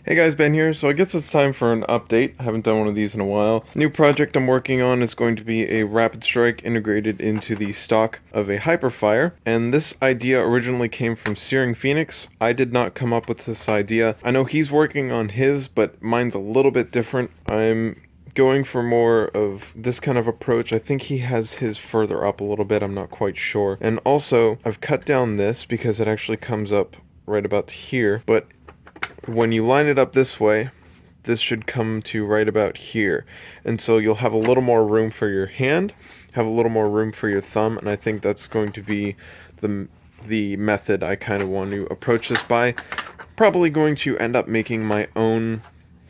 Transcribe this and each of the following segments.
Hey guys, Ben here. So I guess it's time for an update. I haven't done one of these in a while. New project I'm working on is going to be a rapid strike integrated into the stock of a hyperfire. And this idea originally came from SearingPhoenix. I did not come up with this idea. I know he's working on his, but mine's a little bit different. I'm going for more of this kind of approach. I think he has his further up a little bit. I'm not quite sure. And also, I've cut down this because it actually comes up right about here. But when you line it up this way, this should come to right about here. And so you'll have a little more room for your hand, have a little more room for your thumb, and I think that's going to be the method I kind of want to approach this by. Probably going to end up making my own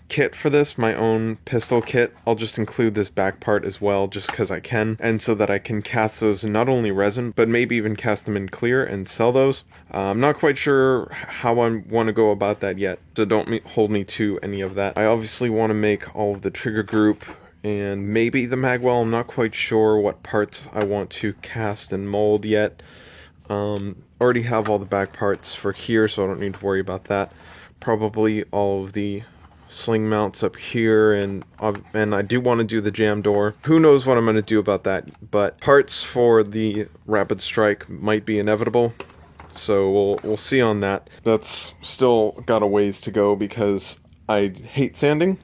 kit for this, my own pistol kit. I'll just include this back part as well, just because I can, and so that I can cast those in not only resin, but maybe even cast them in clear and sell those. I'm not quite sure how I want to go about that yet, so don't hold me to any of that. I obviously want to make all of the trigger group and maybe the magwell. I'm not quite sure what parts I want to cast and mold yet. Already have all the back parts for here, so I don't need to worry about that. Probably all of the sling mounts up here, and I do want to do the jam door. Who knows what I'm going to do about that, but parts for the rapid strike might be inevitable, so we'll see on that. That's still got a ways to go because I hate sanding.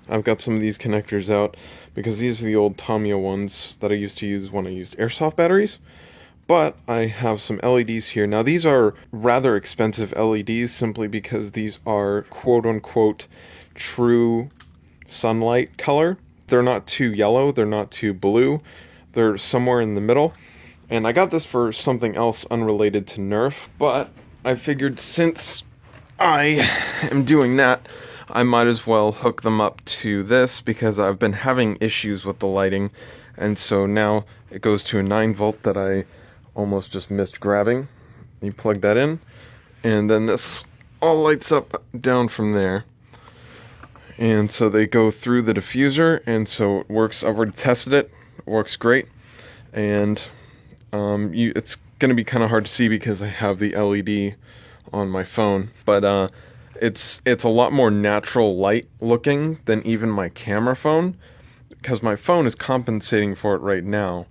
I've got some of these connectors out because these are the old Tamiya ones that I used to use when I used airsoft batteries. But I have some LEDs here. Now these are rather expensive LEDs simply because these are quote-unquote true sunlight color. They're not too yellow, they're not too blue, they're somewhere in the middle. And I got this for something else unrelated to Nerf, but I figured since I am doing that, I might as well hook them up to this because I've been having issues with the lighting. And so now it goes to a 9-volt that I almost just missed grabbing. You plug that in, and then this all lights up down from there. And so they go through the diffuser, and so it works. I've already tested it. It works great. And it's going to be kind of hard to see because I have the LED on my phone. But it's a lot more natural light looking than even my camera phone, because my phone is compensating for it right now.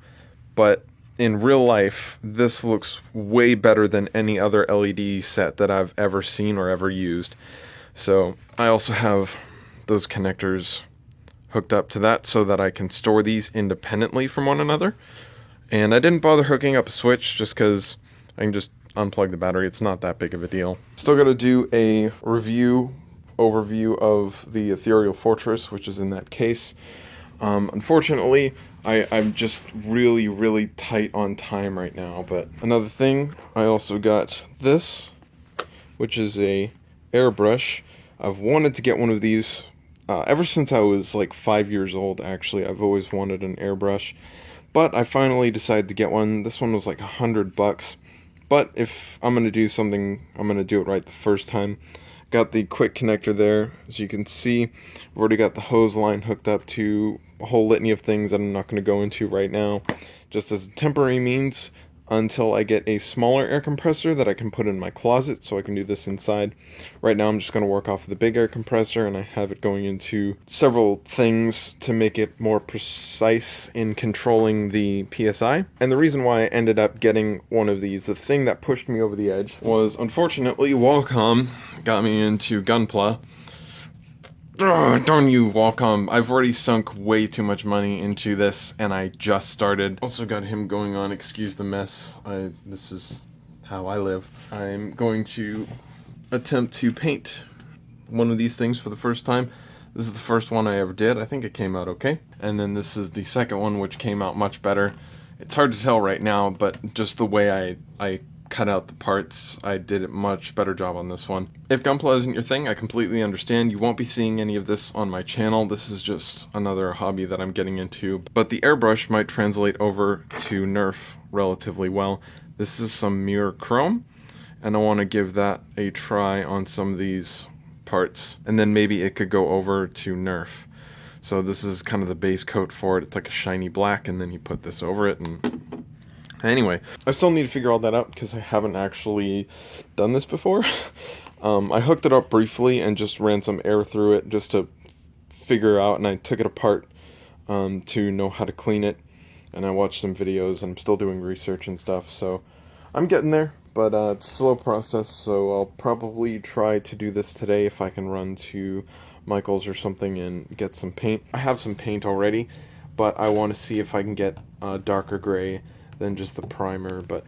But in real life, this looks way better than any other LED set that I've ever seen or ever used. So I also have those connectors hooked up to that so that I can store these independently from one another. And I didn't bother hooking up a switch just because I can just unplug the battery. It's not that big of a deal. Still got to do a overview of the Ethereal Fortress, which is in that case. Unfortunately, I'm just really tight on time right now. But another thing, I also got this, which is a Airbrush. I've wanted to get one of these ever since I was like 5 years old, actually. I've always wanted an Airbrush, but I finally decided to get one. This one was like $100, but if I'm going to do something, I'm going to do it right the first time. Got the quick connector there. As you can see, I've already got the hose line hooked up to a whole litany of things that I'm not going to go into right now, just as a temporary means until I get a smaller air compressor that I can put in my closet so I can do this inside. Right now I'm just going to work off of the big air compressor, and I have it going into several things to make it more precise in controlling the PSI. And the reason why I ended up getting one of these, the thing that pushed me over the edge, was unfortunately Qualcomm got me into Gunpla. Darn you, Qualcomm. I've already sunk way too much money into this, and I just started. Also got him going on, excuse the mess. This is how I live. I'm going to attempt to paint one of these things for the first time. This is the first one I ever did. I think it came out okay. And then this is the second one, which came out much better. It's hard to tell right now, but just the way I cut out the parts, I did a much better job on this one. If Gunpla isn't your thing, I completely understand. You won't be seeing any of this on my channel. This is just another hobby that I'm getting into. But the Airbrush might translate over to Nerf relatively well. This is some mirror chrome, and I want to give that a try on some of these parts, and then maybe it could go over to Nerf. So this is kind of the base coat for it. It's like a shiny black, and then you put this over it, and anyway, I still need to figure all that out because I haven't actually done this before. I hooked it up briefly and just ran some air through it just to figure out, and I took it apart to know how to clean it, and I watched some videos, and I'm still doing research and stuff, so I'm getting there, but it's a slow process, so I'll probably try to do this today if I can run to Michael's or something and get some paint. I have some paint already, but I want to see if I can get darker gray than just the primer, but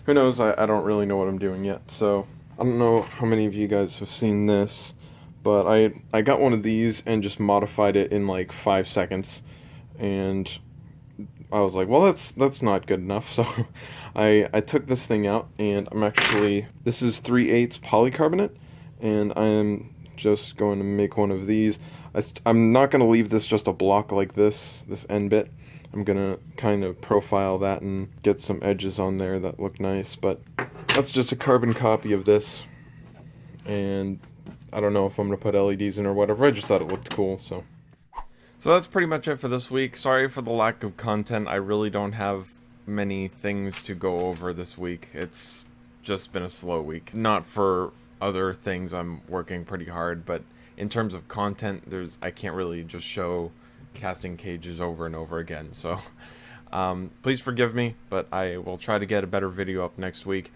who knows, I don't really know what I'm doing yet, so I don't know how many of you guys have seen this, but I got one of these and just modified it in like 5 seconds, and I was like, well, that's not good enough, so I took this thing out, and this is 3/8 polycarbonate, and I'm just going to make one of these. I'm not going to leave this just a block like this end bit. I'm going to kind of profile that and get some edges on there that look nice, but that's just a carbon copy of this, and I don't know if I'm going to put LEDs in or whatever. I just thought it looked cool, so. So that's pretty much it for this week. Sorry for the lack of content. I really don't have many things to go over this week. It's just been a slow week. Not for other things, I'm working pretty hard, but in terms of content, I can't really just show casting cages over and over again, so please forgive me, but I will try to get a better video up next week.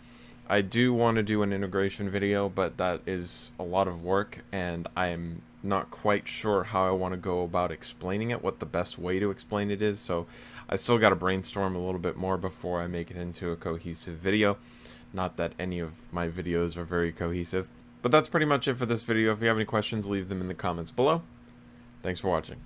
I do want to do an integration video, but that is a lot of work, and I'm not quite sure how I want to go about explaining it, what the best way to explain it is, so I still got to brainstorm a little bit more before I make it into a cohesive video. Not that any of my videos are very cohesive. But that's pretty much it for this video. If you have any questions, leave them in the comments below. Thanks for watching.